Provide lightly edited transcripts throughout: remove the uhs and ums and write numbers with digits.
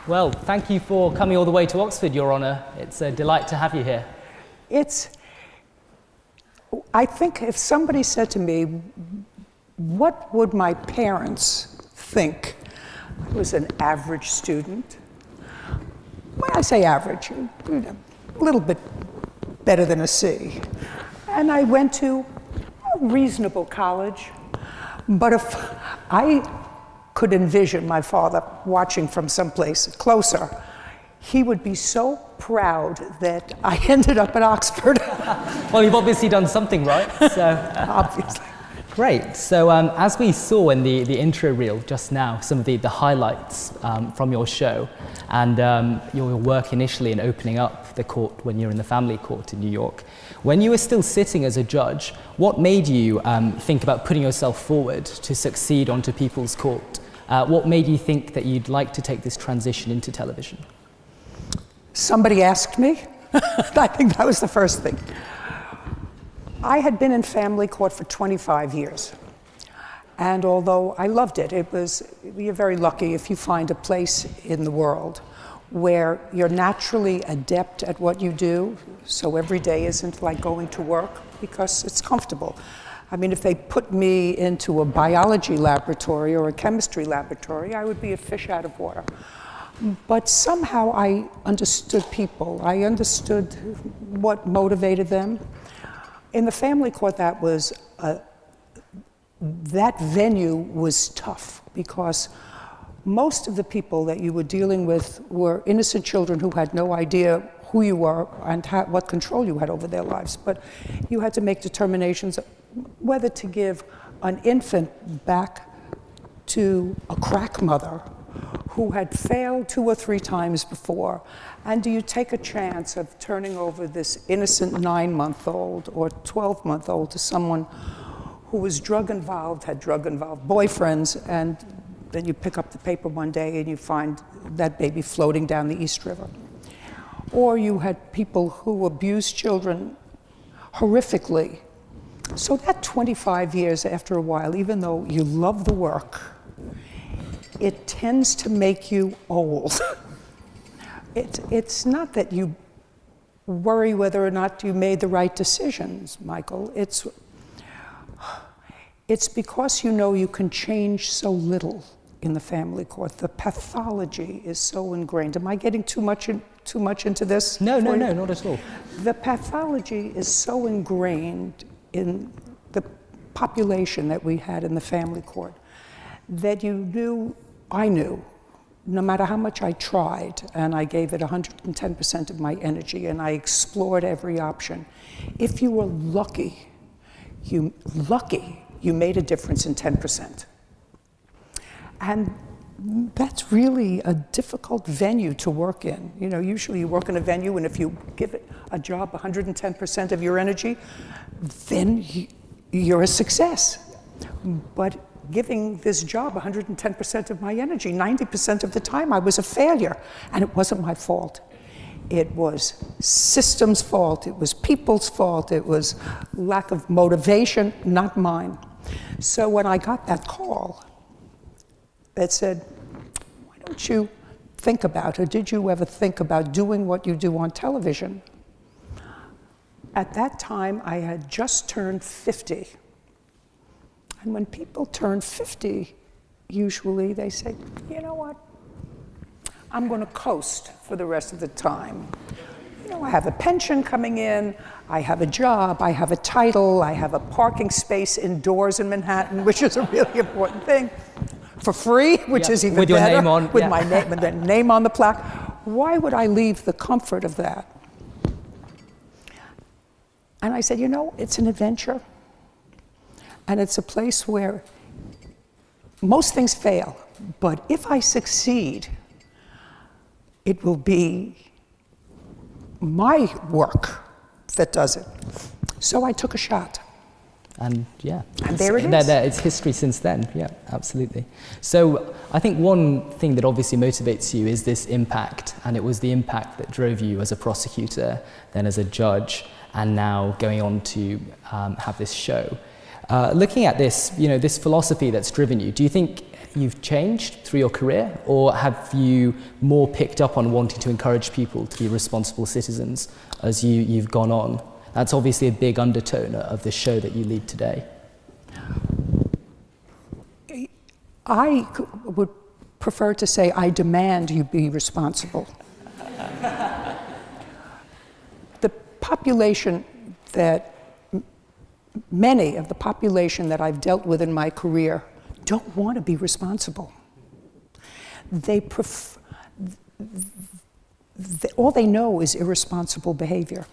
Well, thank you for coming all the way to Oxford, Your Honour. It's a delight to have you here. I think if somebody said to me, what would my parents think? I was an average student. When I say average, a little bit better than a C. And I went to a reasonable college. But if I could envision my father watching from someplace closer, he would be so proud that I ended up at Oxford. Well, you've obviously done something right, so... Obviously. Great. So as we saw in the intro reel just now, some of the highlights from your show and your work initially in opening up the court when you're in the family court in New York. When you were still sitting as a judge, what made you think about putting yourself forward to succeed onto People's Court? What made you think that you'd like to take this transition into television? Somebody asked me. I think that was the first thing. I had been in family court for 25 years. And although I loved it, you're very lucky if you find a place in the world where you're naturally adept at what you do, so every day isn't like going to work because it's comfortable. I mean, if they put me into a biology laboratory or a chemistry laboratory, I would be a fish out of water. But somehow I understood people. I understood what motivated them. In the family court, that venue was tough because most of the people that you were dealing with were innocent children who had no idea who you were and what control you had over their lives. But you had to make determinations whether to give an infant back to a crack mother who had failed 2 or 3 times before, and do you take a chance of turning over this innocent 9-month-old or 12-month-old to someone who was drug involved, had drug involved boyfriends, and then you pick up the paper one day and you find that baby floating down the East River. Or you had people who abused children horrifically. So that 25 years after a while, even though you love the work, it tends to make you old. It's not that you worry whether or not you made the right decisions, Michael. It's because you know you can change so little in the family court. The pathology is so ingrained. Am I getting too much into this? No, not at all. The pathology is so ingrained in the population that we had in the family court that I knew, no matter how much I tried, and I gave it 110% of my energy, and I explored every option, if you were lucky, you made a difference in 10%. And that's really a difficult venue to work in. You know, usually you work in a venue, and if you give it a job 110% of your energy, then you're a success. But giving this job 110% of my energy, 90% of the time I was a failure, and it wasn't my fault. It was systems' fault, it was people's fault, it was lack of motivation, not mine. So when I got that call that said, why don't you think about, or did you ever think about doing what you do on television? At that time, I had just turned 50. And when people turn 50, usually they say, you know what? I'm going to coast for the rest of the time. You know, I have a pension coming in, I have a job, I have a title, I have a parking space indoors in Manhattan, which is a really important thing, for free, which is even with your better. Name on, with my name, with the name on the plaque. Why would I leave the comfort of that? And I said, you know, it's an adventure. And it's a place where most things fail, but if I succeed, it will be my work that does it. So I took a shot. And yeah, and there it is. It's history since then, yeah, absolutely. So I think one thing that obviously motivates you is this impact, and it was the impact that drove you as a prosecutor, then as a judge, and now going on to have this show. Looking at this, you know, this philosophy that's driven you, do you think you've changed through your career, or have you more picked up on wanting to encourage people to be responsible citizens as you've gone on? That's obviously a big undertone of the show that you lead today. I would prefer to say I demand you be responsible. The population that, many of the population that I've dealt with in my career don't want to be responsible. All they know is irresponsible behavior.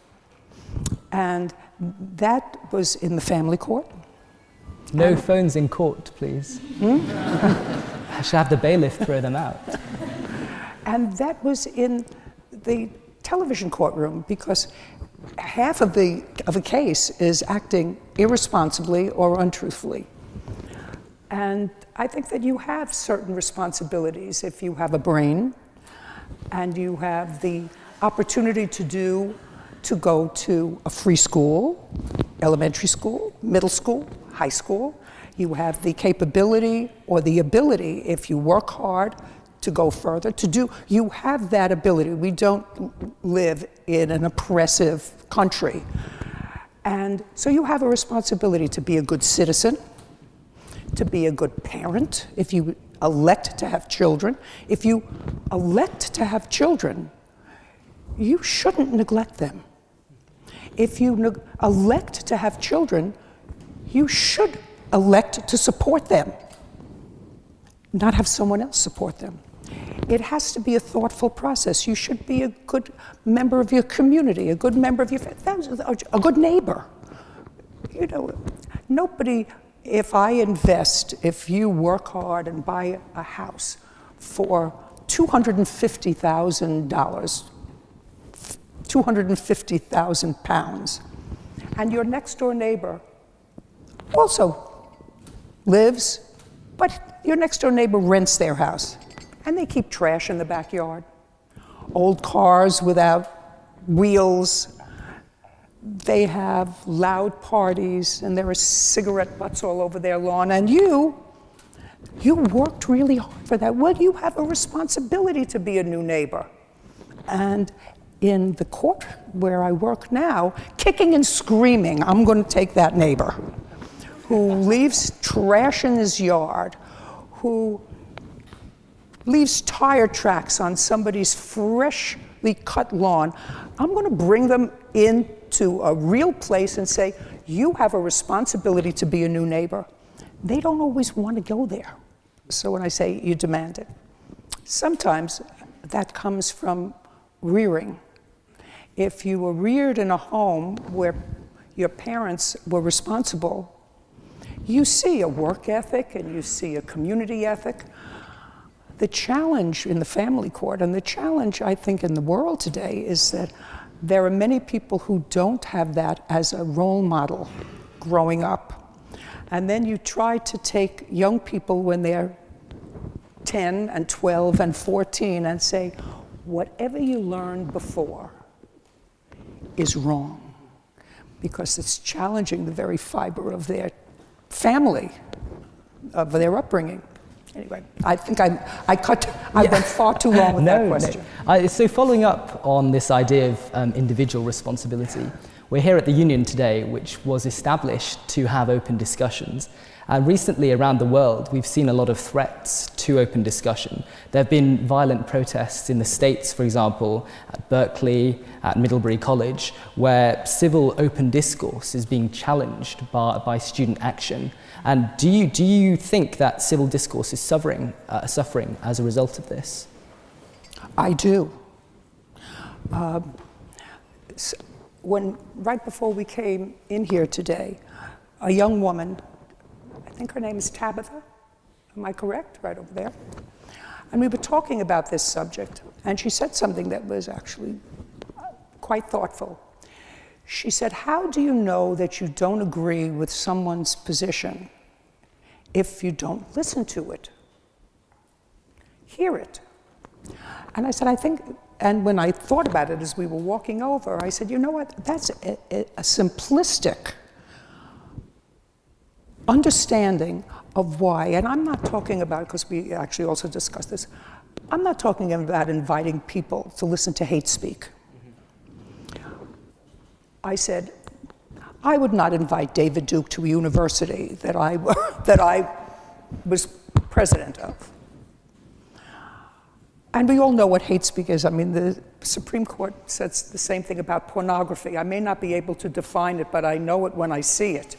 And that was in the family court. No phones in court, please. I should have the bailiff throw them out. And that was in the television courtroom, because half of a case is acting irresponsibly or untruthfully. And I think that you have certain responsibilities if you have a brain and you have the opportunity to go to a free school, elementary school, middle school, high school. You have the capability or the ability, if you work hard, to go further, you have that ability. We don't live in an oppressive country. And so you have a responsibility to be a good citizen, to be a good parent, if you elect to have children. If you elect to have children, you shouldn't neglect them. If you elect to have children, you should elect to support them, not have someone else support them. It has to be a thoughtful process. You should be a good member of your community, a good member of your family, a good neighbor. You know, nobody, if you work hard and buy a house for $250,000, 250,000 pounds, and your next door neighbor also lives, but your next door neighbor rents their house, and they keep trash in the backyard, old cars without wheels, they have loud parties, and there are cigarette butts all over their lawn, and you worked really hard for that. Well, you have a responsibility to be a new neighbor. And in the court where I work now, kicking and screaming, I'm going to take that neighbor who leaves trash in his yard, who leaves tire tracks on somebody's freshly cut lawn. I'm going to bring them into a real place and say, you have a responsibility to be a new neighbor. They don't always want to go there. So when I say you demand it, sometimes that comes from rearing. If you were reared in a home where your parents were responsible, you see a work ethic and you see a community ethic. The challenge in the family court, and the challenge I think in the world today, is that there are many people who don't have that as a role model growing up. And then you try to take young people when they're 10 and 12 and 14 and say, whatever you learned before is wrong, because it's challenging the very fiber of their family, of their upbringing. Anyway, I think I went far too long with that question. No. So following up on this idea of individual responsibility, we're here at the Union today, which was established to have open discussions. And recently around the world, we've seen a lot of threats to open discussion. There have been violent protests in the States, for example, at Berkeley, at Middlebury College, where civil open discourse is being challenged by student action. And do you think that civil discourse is suffering as a result of this? I do. Right before we came in here today, a young woman, I think her name is Tabitha, am I correct? Right over there. And we were talking about this subject, and she said something that was actually quite thoughtful. She said, how do you know that you don't agree with someone's position if you don't listen to it? Hear it. And I said, I think, and when I thought about it as we were walking over, I said, you know what, that's a simplistic understanding of why, and I'm not talking about, because we actually also discussed this, I'm not talking about inviting people to listen to hate speak. I said, I would not invite David Duke to a university that I was president of. And we all know what hate speak is. I mean, the Supreme Court says the same thing about pornography. I may not be able to define it, but I know it when I see it.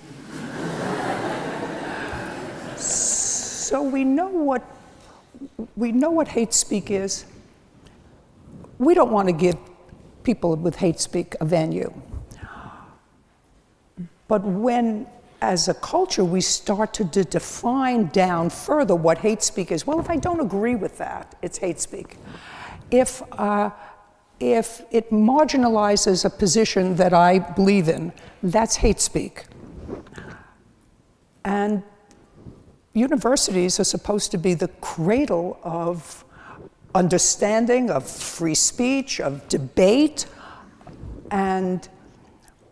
So we know what hate speak is. We don't want to give people with hate speak a venue. But when, as a culture, we start to define down further what hate speak is, well, if I don't agree with that, it's hate speak. If it marginalizes a position that I believe in, that's hate speak. And universities are supposed to be the cradle of understanding, of free speech, of debate. And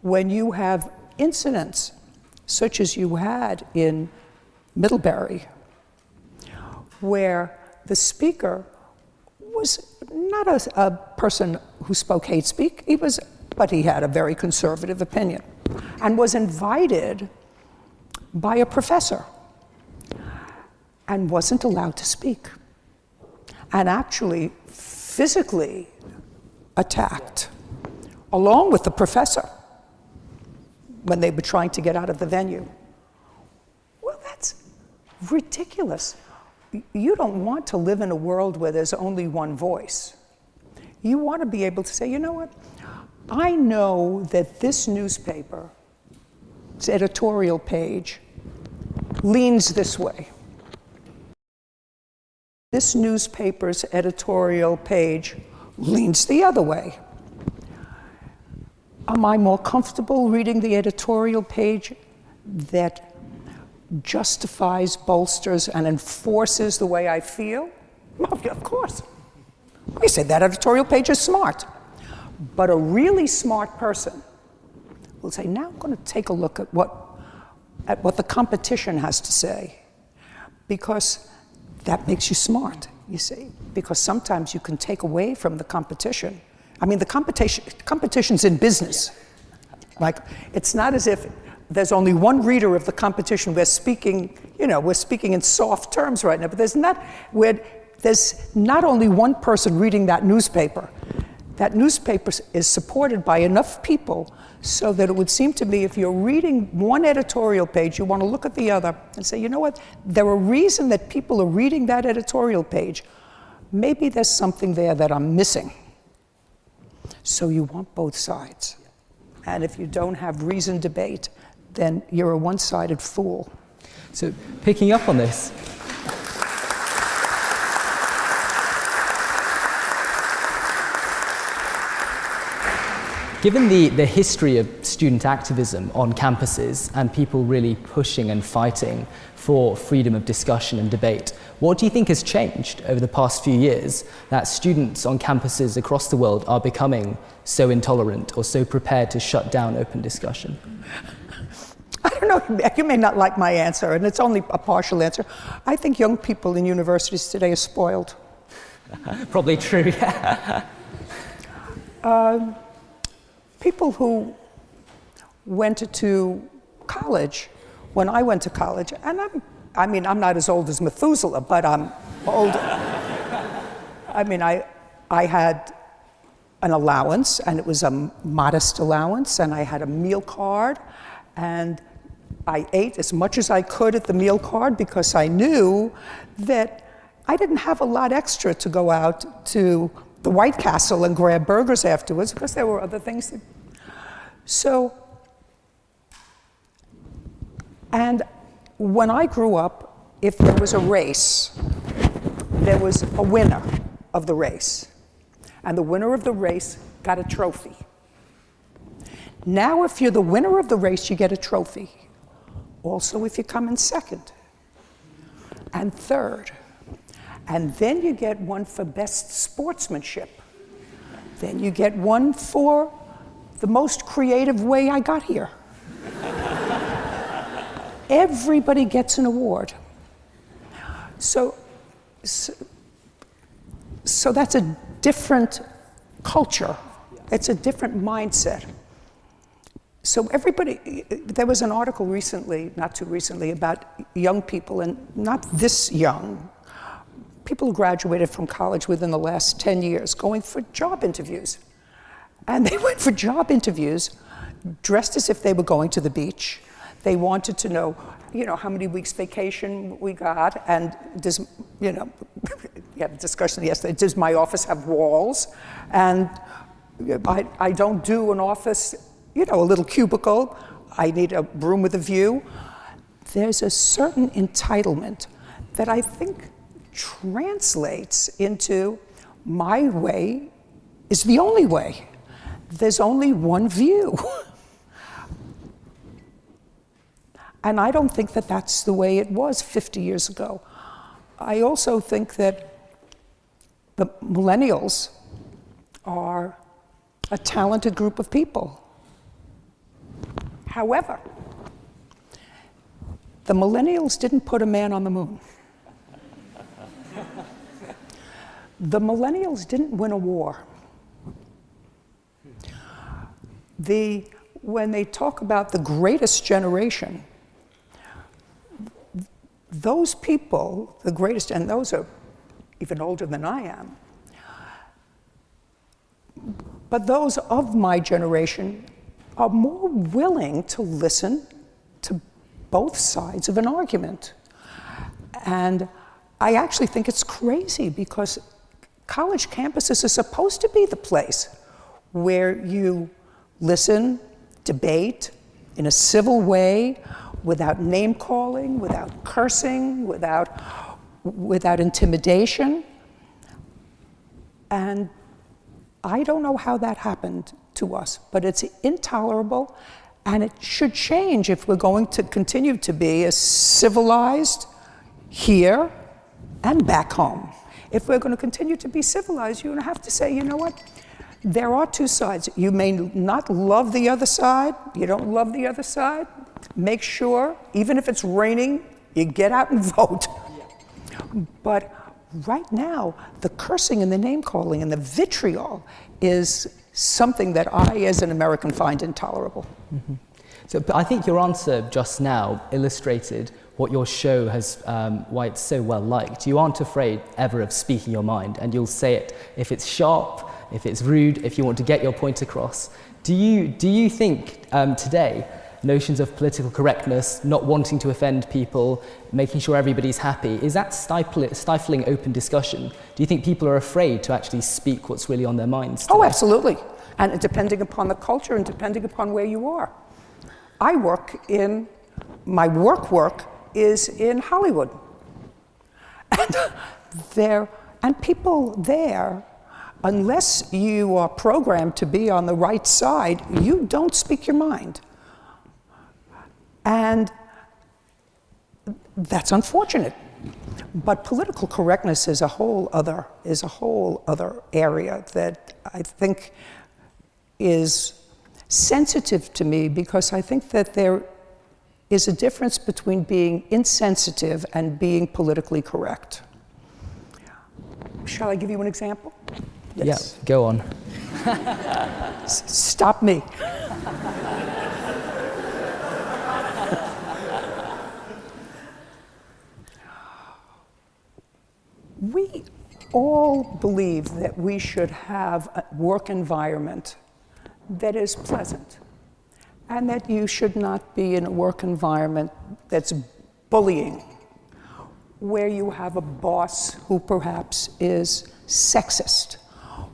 when you have incidents such as you had in Middlebury, where the speaker was not a person who spoke hate speak, but he had a very conservative opinion, and was invited by a professor and wasn't allowed to speak, and actually physically attacked along with the professor when they were trying to get out of the venue. Well, that's ridiculous. You don't want to live in a world where there's only one voice. You want to be able to say, you know what? I know that this newspaper's editorial page leans this way. This newspaper's editorial page leans the other way. Am I more comfortable reading the editorial page that justifies, bolsters, and enforces the way I feel? Well, of course. We say that editorial page is smart. But a really smart person will say, now I'm going to take a look at what the competition has to say, because that makes you smart, you see, because sometimes you can take away from the competition. I mean, the competition's in business. Like, it's not as if there's only one reader of the competition. We're speaking in soft terms right now, but there's not only one person reading that newspaper. That newspaper is supported by enough people so that it would seem to me if you're reading one editorial page, you want to look at the other and say, you know what, there are reasons that people are reading that editorial page. Maybe there's something there that I'm missing. So you want both sides. And if you don't have reasoned debate, then you're a one-sided fool. So picking up on this, given the history of student activism on campuses and people really pushing and fighting for freedom of discussion and debate, what do you think has changed over the past few years that students on campuses across the world are becoming so intolerant or so prepared to shut down open discussion? I don't know, you may not like my answer, and it's only a partial answer. I think young people in universities today are spoiled. Probably true, yeah. People who went to college, when I went to college, and I'm not as old as Methuselah, but I'm older. I mean, I had an allowance, and it was a modest allowance, and I had a meal card, and I ate as much as I could at the meal card because I knew that I didn't have a lot extra to go out to the White Castle and grab burgers afterwards because there were other things. So, and when I grew up, if there was a race, there was a winner of the race. And the winner of the race got a trophy. Now, if you're the winner of the race, you get a trophy. Also, if you come in second and third. And then you get one for best sportsmanship. Then you get one for the most creative way I got here. everybody gets an award. So that's a different culture. It's a different mindset. So everybody, there was an article recently, not too recently, about young people, and not this young, people who graduated from college within the last 10 years, going for job interviews. And they went for job interviews dressed as if they were going to the beach. They wanted to know, how many weeks vacation we got, and does, we had a discussion yesterday, does my office have walls? And I don't do an office, a little cubicle. I need a room with a view. There's a certain entitlement that I think translates into my way is the only way. There's only one view. And I don't think that that's the way it was 50 years ago. I also think that the millennials are a talented group of people. However, the millennials didn't put a man on the moon. The millennials didn't win a war. When they talk about the greatest generation, those people, the greatest, and those are even older than I am, but those of my generation are more willing to listen to both sides of an argument. And I actually think it's crazy, because college campuses are supposed to be the place where you listen, debate in a civil way, without name calling, without cursing, without intimidation. And I don't know how that happened to us, but it's intolerable, and it should change if we're going to continue to be as civilized here and back home. If we're going to continue to be civilized, you're going to have to say, you know what? There are two sides. You may not love the other side. You don't love the other side. Make sure, even if it's raining, you get out and vote. But right now, the cursing and the name calling and the vitriol is something that I, as an American, find intolerable. Mm-hmm. So I think your answer just now illustrated what your show has, why it's so well liked. You aren't afraid ever of speaking your mind, and you'll say it if it's sharp, if it's rude, if you want to get your point across. Do you think today notions of political correctness, not wanting to offend people, making sure everybody's happy, is that stifling open discussion? Do you think people are afraid to actually speak what's really on their minds today? Oh, absolutely. And depending upon the culture and depending upon where you are. My work is in Hollywood. And people there, unless you are programmed to be on the right side, you don't speak your mind. And that's unfortunate. But political correctness is a whole other area that I think is sensitive to me, because I think that there is a difference between being insensitive and being politically correct. Shall I give you an example? Yes. Yeah, go on. Stop me. We all believe that we should have a work environment that is pleasant, and that you should not be in a work environment that's bullying, where you have a boss who perhaps is sexist,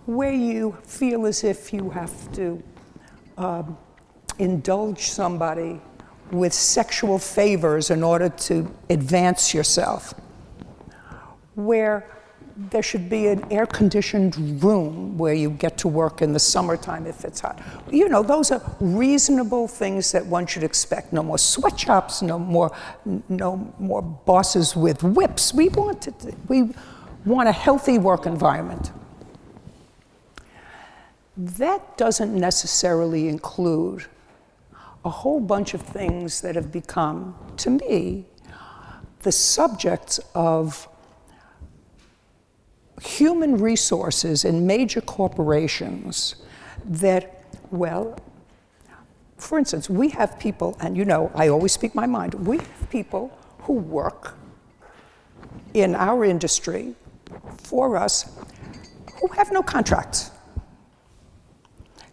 where you feel as if you have to indulge somebody with sexual favors in order to advance yourself, where there should be an air-conditioned room where you get to work in the summertime if it's hot. You know, those are reasonable things that one should expect. No more sweatshops, no more bosses with whips. We want a healthy work environment. That doesn't necessarily include a whole bunch of things that have become, to me, the subjects of human resources in major corporations that, well, for instance, we have people, and you know, I always speak my mind, we have people who work in our industry for us who have no contracts.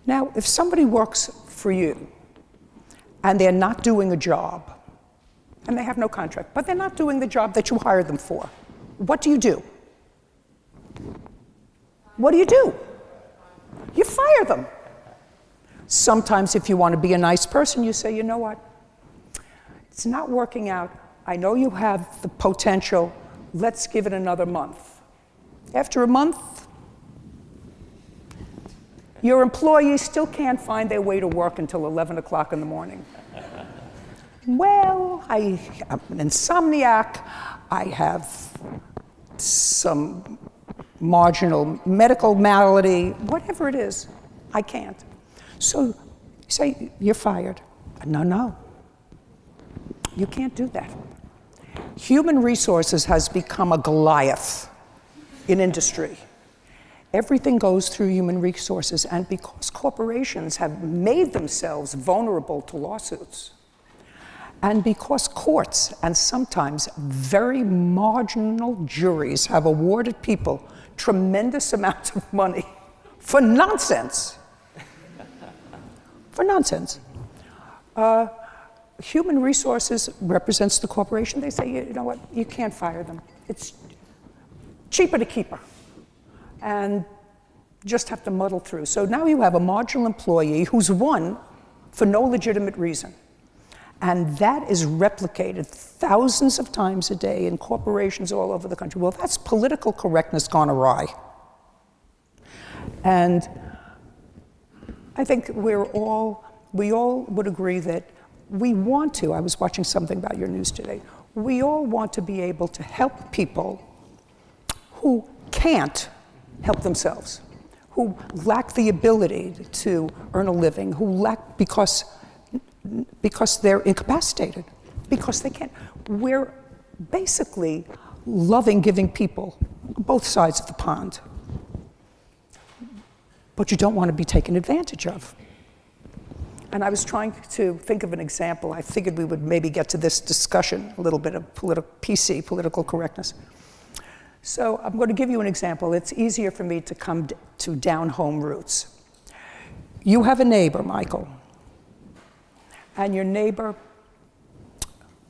Now, if somebody works for you and they're not doing a job, and they have no contract, but they're not doing the job that you hired them for, what do you do? What do? You fire them. Sometimes if you want to be a nice person, you say, you know what? It's not working out. I know you have the potential. Let's give it another month. After a month, your employees still can't find their way to work until 11 o'clock in the morning. Well, I'm an insomniac. I have some marginal medical malady, whatever it is, I can't. So you say, you're fired. No, you can't do that. Human resources has become a Goliath in industry. Everything goes through human resources, and because corporations have made themselves vulnerable to lawsuits, and because courts and sometimes very marginal juries have awarded people tremendous amounts of money for nonsense, human resources represents the corporation. They say, you know what, you can't fire them. It's cheaper to keep her. And just have to muddle through. So now you have a marginal employee who's won for no legitimate reason. And that is replicated thousands of times a day in corporations all over the country. Well, that's political correctness gone awry. And I think we all would agree that we want to, I was watching something about your news today, we all want to be able to help people who can't help themselves, who lack the ability to earn a living, who lack because they're incapacitated, because they can't. We're basically loving giving people both sides of the pond. But you don't want to be taken advantage of. And I was trying to think of an example. I figured we would maybe get to this discussion, a little bit of PC, political correctness. So I'm going to give you an example. It's easier for me to come to down-home roots. You have a neighbor, Michael, and your neighbor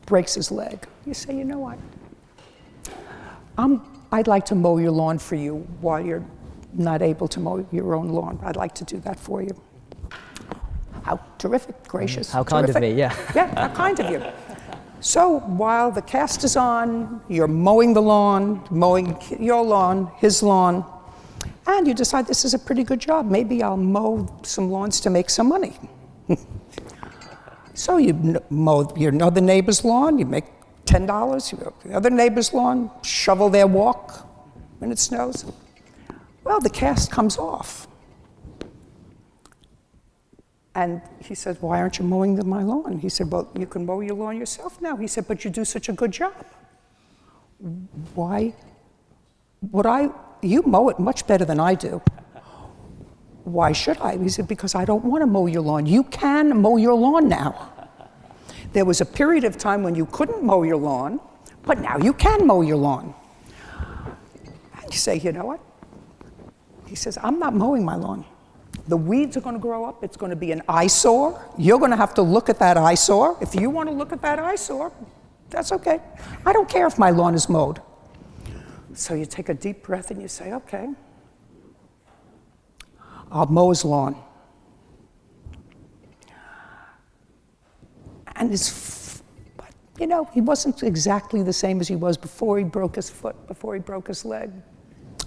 breaks his leg. You say, you know what? I'd like to mow your lawn for you while you're not able to mow your own lawn. I'd like to do that for you. How terrific, gracious. How kind terrific. of me, yeah. Yeah, how kind of you. So while the cast is on, you're mowing the lawn, mowing your lawn, his lawn, and you decide this is a pretty good job. Maybe I'll mow some lawns to make some money. So you mow your other neighbor's lawn, you make $10. You go to the other neighbor's lawn, shovel their walk when it snows. Well, the cast comes off. And he said, why aren't you mowing my lawn? He said, well, you can mow your lawn yourself now. He said, but you do such a good job. Why would you mow it much better than I do. Why should I? He said, because I don't want to mow your lawn. You can mow your lawn now. There was a period of time when you couldn't mow your lawn, but now you can mow your lawn. And you say, you know what? He says, I'm not mowing my lawn. The weeds are going to grow up. It's going to be an eyesore. You're going to have to look at that eyesore. If you want to look at that eyesore, that's okay. I don't care if my lawn is mowed. So you take a deep breath and you say, okay, I'll mow his lawn. And you know, he wasn't exactly the same as he was before he broke his foot, before he broke his leg.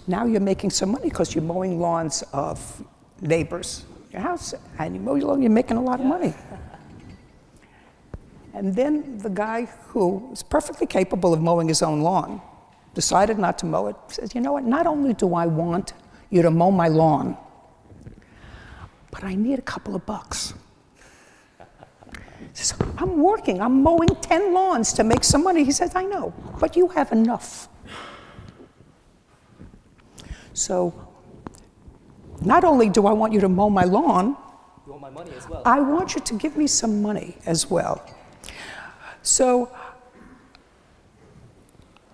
Now you're making some money because you're mowing lawns of neighbors, your house, and you mow your lawn, you're making a lot of money. And then the guy who is perfectly capable of mowing his own lawn decided not to mow it, says, you know what, not only do I want you to mow my lawn, but I need a couple of bucks. He says, I'm working, I'm mowing 10 lawns to make some money. He says, I know, but you have enough. So not only do I want you to mow my lawn, You want my money as well? I want you to give me some money as well. So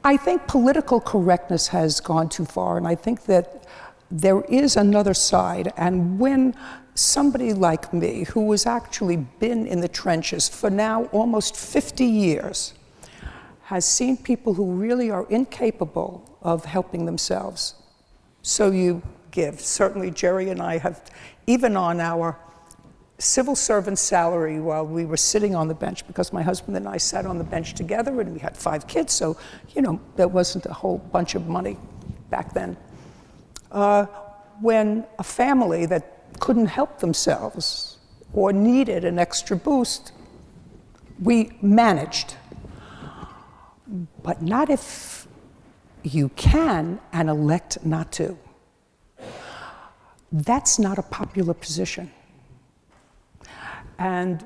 I think political correctness has gone too far, and I think that there is another side. And when somebody like me, who has actually been in the trenches for now almost 50 years, has seen people who really are incapable of helping themselves, so you give. Certainly Jerry and I have, even on our civil servant salary while we were sitting on the bench, because my husband and I sat on the bench together and we had 5 kids, so, you know, there wasn't a whole bunch of money back then. When a family that couldn't help themselves or needed an extra boost, we managed. But not if you can and elect not to. That's not a popular position. And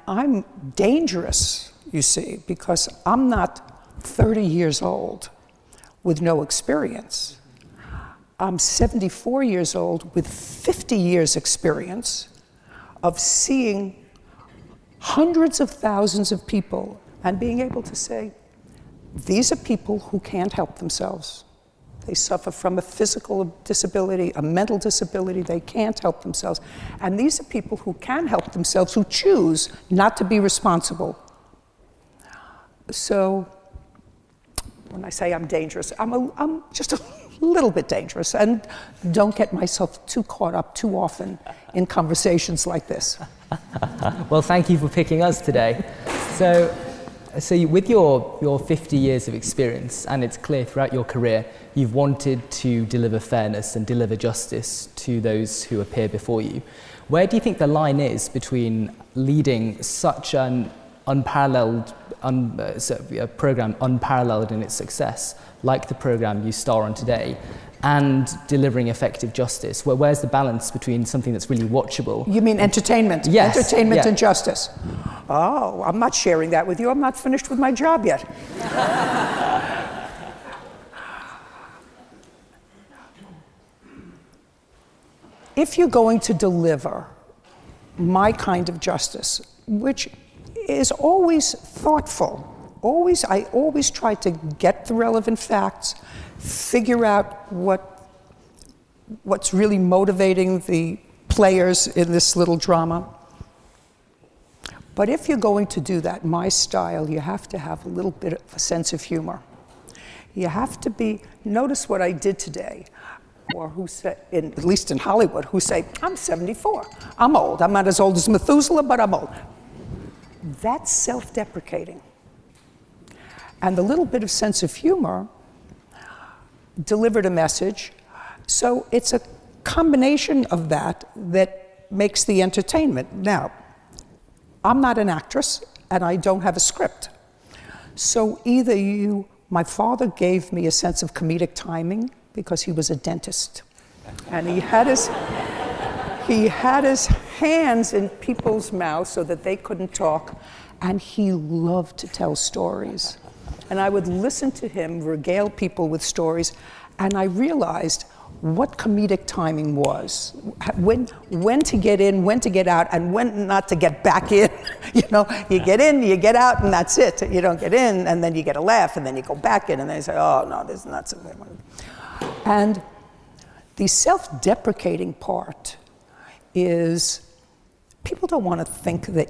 I'm dangerous, you see, because I'm not 30 years old with no experience. I'm 74 years old with 50 years experience of seeing hundreds of thousands of people and being able to say, these are people who can't help themselves. They suffer from a physical disability, a mental disability, they can't help themselves. And these are people who can help themselves, who choose not to be responsible. So when I say I'm dangerous, I'm just a little bit dangerous, and don't get myself too caught up too often in conversations like this. Well, thank you for picking us today. So with your 50 years of experience, and it's clear throughout your career, you've wanted to deliver fairness and deliver justice to those who appear before you. Where do you think the line is between leading such an unparalleled a program, unparalleled in its success, like the program you star on today, and delivering effective justice? Where's the balance between something that's really watchable? You mean entertainment? Yes. Entertainment Yeah. and justice. Oh, I'm not sharing that with you. I'm not finished with my job yet. If you're going to deliver my kind of justice, which is always thoughtful, I always try to get the relevant facts, figure out what's really motivating the players in this little drama. But if you're going to do that, my style, you have to have a little bit of a sense of humor. You have to notice what I did today, or who say, at least in Hollywood, who say, I'm 74, I'm old. I'm not as old as Methuselah, but I'm old. That's self-deprecating. And the little bit of sense of humor delivered a message. So it's a combination of that makes the entertainment. Now, I'm not an actress, and I don't have a script. So my father gave me a sense of comedic timing because he was a dentist. And he had his hands in people's mouths so that they couldn't talk, and he loved to tell stories. And I would listen to him regale people with stories, and I realized what comedic timing was, when to get in, when to get out, and when not to get back in. You know, you get in, you get out, and that's it. You don't get in, and then you get a laugh, and then you go back in, and then you say, oh, no, this is not something. And the self-deprecating part is people don't want to think that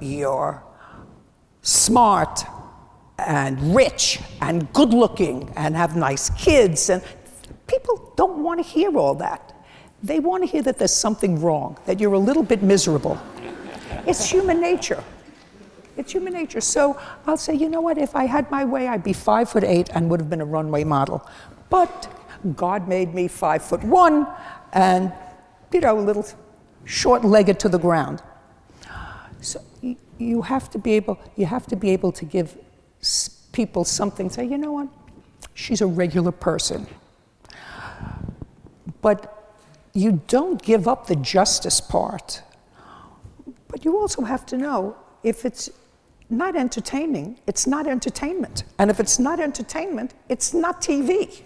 you're smart and rich and good-looking and have nice kids, and people don't want to hear all that. They want to hear that there's something wrong, that you're a little bit miserable. It's human nature. It's human nature. So I'll say, you know what, if I had my way, I'd be 5'8" and would have been a runway model. But God made me 5'1" and, you know, a little short-legged to the ground. So you have to be able to give people something, say, you know what, she's a regular person. But you don't give up the justice part, but you also have to know if it's not entertaining, it's not entertainment. And if it's not entertainment, it's not TV.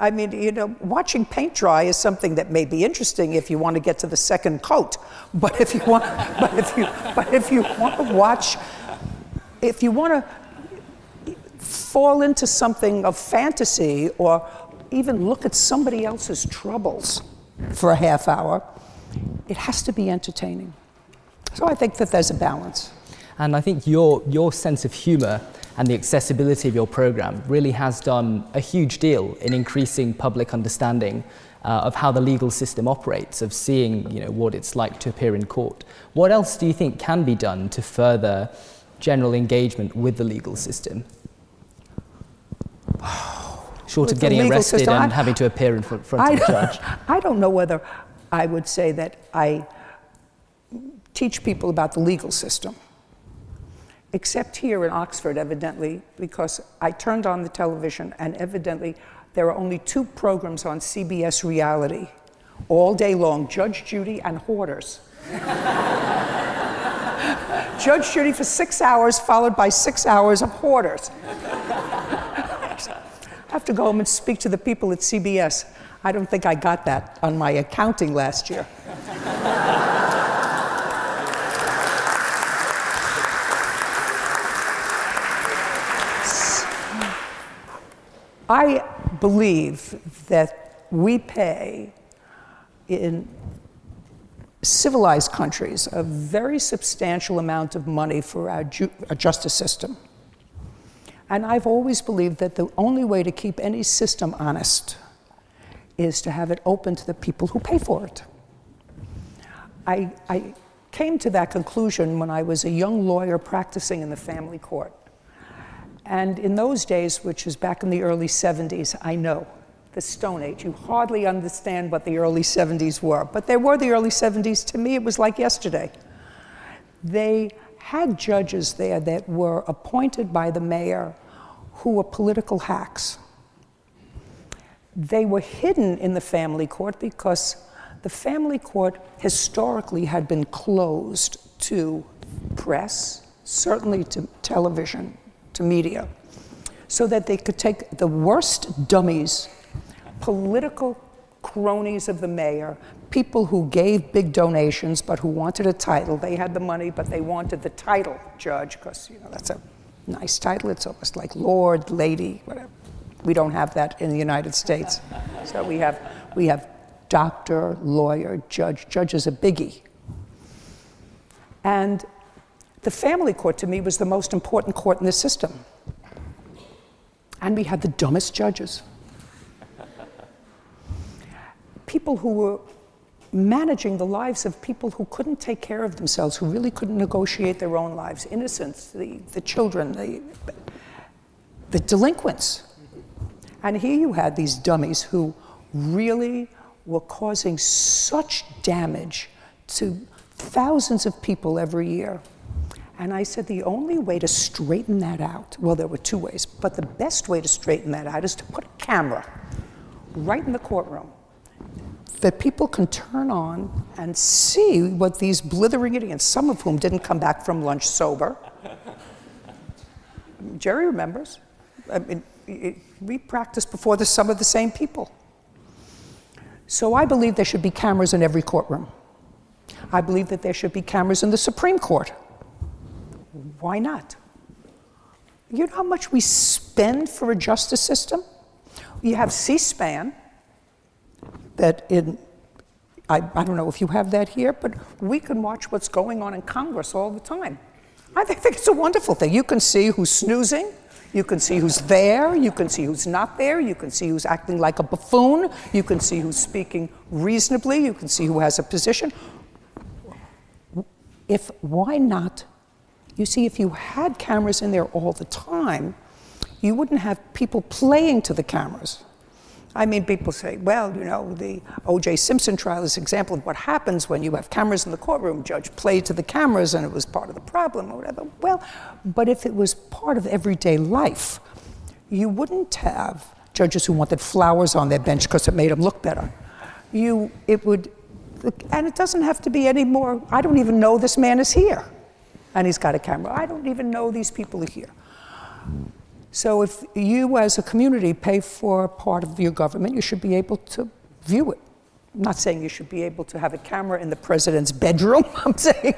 I mean, you know, watching paint dry is something that may be interesting if you want to get to the second coat. But if you want, if you want to watch, if you want to fall into something of fantasy or even look at somebody else's troubles for a half hour, it has to be entertaining. So I think that there's a balance. And I think your sense of humor and the accessibility of your program really has done a huge deal in increasing public understanding of how the legal system operates, of seeing, you know, what it's like to appear in court. What else do you think can be done to further general engagement with the legal system? Short of getting arrested and having to appear in front of a judge. I don't know whether I would say that I teach people about the legal system. Except here in Oxford, evidently, because I turned on the television and evidently there are only 2 programs on CBS reality all day long, Judge Judy and Hoarders. Judge Judy for 6 hours, followed by 6 hours of Hoarders. I have to go home and speak to the people at CBS. I don't think I got that on my accounting last year. I believe that we pay in civilized countries a very substantial amount of money for our justice system. And I've always believed that the only way to keep any system honest is to have it open to the people who pay for it. I came to that conclusion when I was a young lawyer practicing in the family court. And in those days, which was back in the early 70s, I know, the Stone Age, you hardly understand what the early 70s were. But they were the early 70s. To me, it was like yesterday. They had judges there that were appointed by the mayor who were political hacks. They were hidden in the family court because the family court historically had been closed to press, certainly to television, to media, so that they could take the worst dummies, political cronies of the mayor, people who gave big donations but who wanted a title. They had the money, but they wanted the title judge, because, you know, that's a nice title. It's almost like Lord, Lady, whatever. We don't have that in the United States. So we have doctor, lawyer, judge. Judge is a biggie. And the family court, to me, was the most important court in the system. And we had the dumbest judges. People who were managing the lives of people who couldn't take care of themselves, who really couldn't negotiate their own lives, innocents, the children, the delinquents. And here you had these dummies who really were causing such damage to thousands of people every year. And I said, the only way to straighten that out, well, there were 2 ways, but the best way to straighten that out is to put a camera right in the courtroom that people can turn on and see what these blithering idiots, some of whom didn't come back from lunch sober. Jerry remembers. I mean, we practiced before some of the same people. So I believe there should be cameras in every courtroom. I believe that there should be cameras in the Supreme Court. Why not? You know how much we spend for a justice system? You have C-SPAN, that I don't know if you have that here, but we can watch what's going on in Congress all the time. I think it's a wonderful thing. You can see who's snoozing, you can see who's there, you can see who's not there, you can see who's acting like a buffoon, you can see who's speaking reasonably, you can see who has a position. Why not? You see, if you had cameras in there all the time, you wouldn't have people playing to the cameras. I mean, people say, well, you know, the O.J. Simpson trial is an example of what happens when you have cameras in the courtroom. Judge played to the cameras and it was part of the problem or whatever. Well, but if it was part of everyday life, you wouldn't have judges who wanted flowers on their bench because it made them look better. it would, and it doesn't have to be any more, I don't even know this man is here, and he's got a camera. I don't even know these people are here. So if you as a community pay for part of your government, you should be able to view it. I'm not saying you should be able to have a camera in the president's bedroom, I'm saying,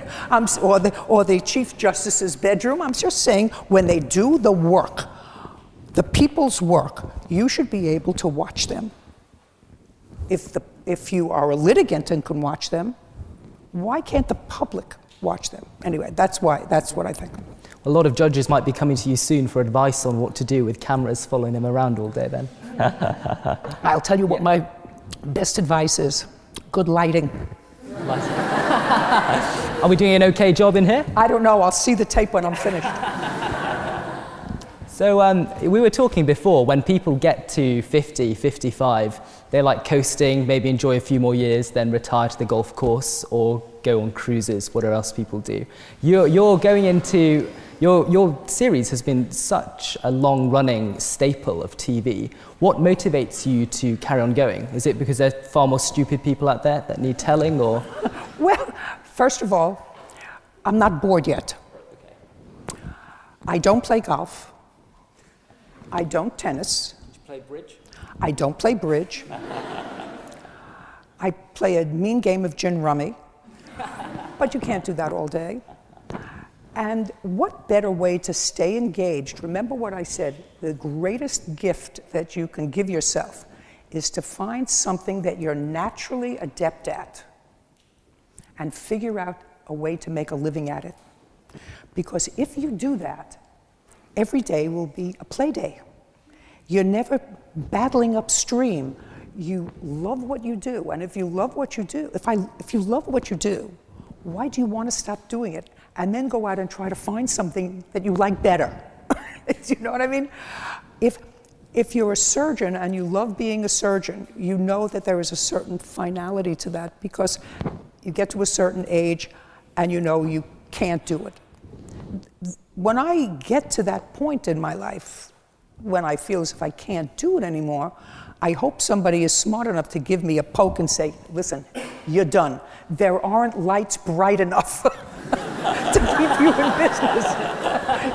or the Chief Justice's bedroom. I'm just saying when they do the work, the people's work, you should be able to watch them. If you are a litigant and can watch them, why can't the public watch them? Anyway, that's what I think. A lot of judges might be coming to you soon for advice on what to do with cameras following them around all day then. I'll tell you what my best advice is. Good lighting. Are we doing an okay job in here? I don't know. I'll see the tape when I'm finished. So we were talking before, when people get to 50, 55, they like coasting, maybe enjoy a few more years, then retire to the golf course or go on cruises, whatever else people do. You're going into, your series has been such a long-running staple of TV. What motivates you to carry on going? Is it because there are far more stupid people out there that need telling, or? Well, first of all, I'm not bored yet. I don't play golf. I don't tennis. Did you play bridge? I don't play bridge. I play a mean game of gin rummy, but you can't do that all day. And what better way to stay engaged? Remember what I said, the greatest gift that you can give yourself is to find something that you're naturally adept at and figure out a way to make a living at it. Because if you do that, every day will be a play day. You're never battling upstream. You love what you do, and if you love what you do, if you love what you do, why do you want to stop doing it and then go out and try to find something that you like better? You know what I mean? If you're a surgeon and you love being a surgeon, you know that there is a certain finality to that because you get to a certain age and you know you can't do it. When I get to that point in my life, when I feel as if I can't do it anymore, I hope somebody is smart enough to give me a poke and say, listen, you're done. There aren't lights bright enough to keep you in business.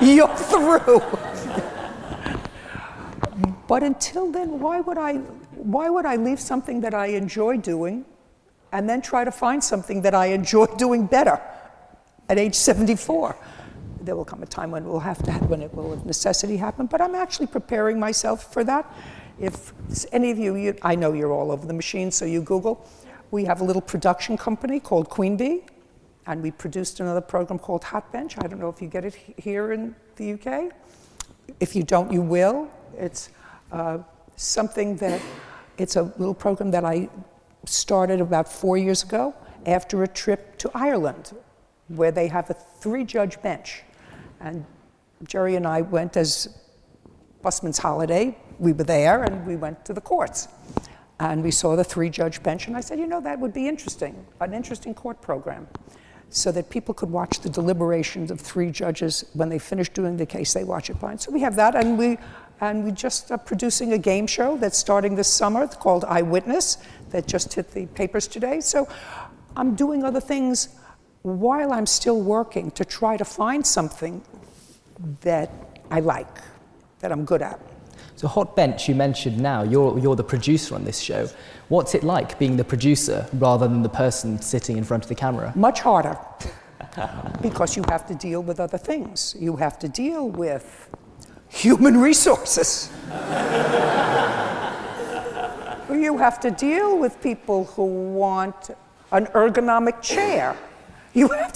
You're through. But until then, why would I leave something that I enjoy doing and then try to find something that I enjoy doing better at age 74? There will come a time when when it will of necessity happen, but I'm actually preparing myself for that. If any of you, I know you're all over the machine, so you Google. We have a little production company called Queen Bee, and we produced another program called Hot Bench. I don't know if you get it here in the UK. If you don't, you will. It's it's a little program that I started about 4 years ago after a trip to Ireland, where they have a 3-judge bench. And Jerry and I went as busman's holiday. We were there and we went to the courts. And we saw the 3-judge bench, and I said, you know, that would be interesting, an interesting court program, so that people could watch the deliberations of 3 judges. When they finish doing the case, they watch it fine. So we have that, and we just are producing a game show that's starting this summer. It's called Eyewitness, that just hit the papers today. So I'm doing other things while I'm still working to try to find something that I like, that I'm good at. So Hot Bench, you mentioned now, you're the producer on this show. What's it like being the producer rather than the person sitting in front of the camera? Much harder, because you have to deal with other things. You have to deal with human resources. You have to deal with people who want an ergonomic chair. You have to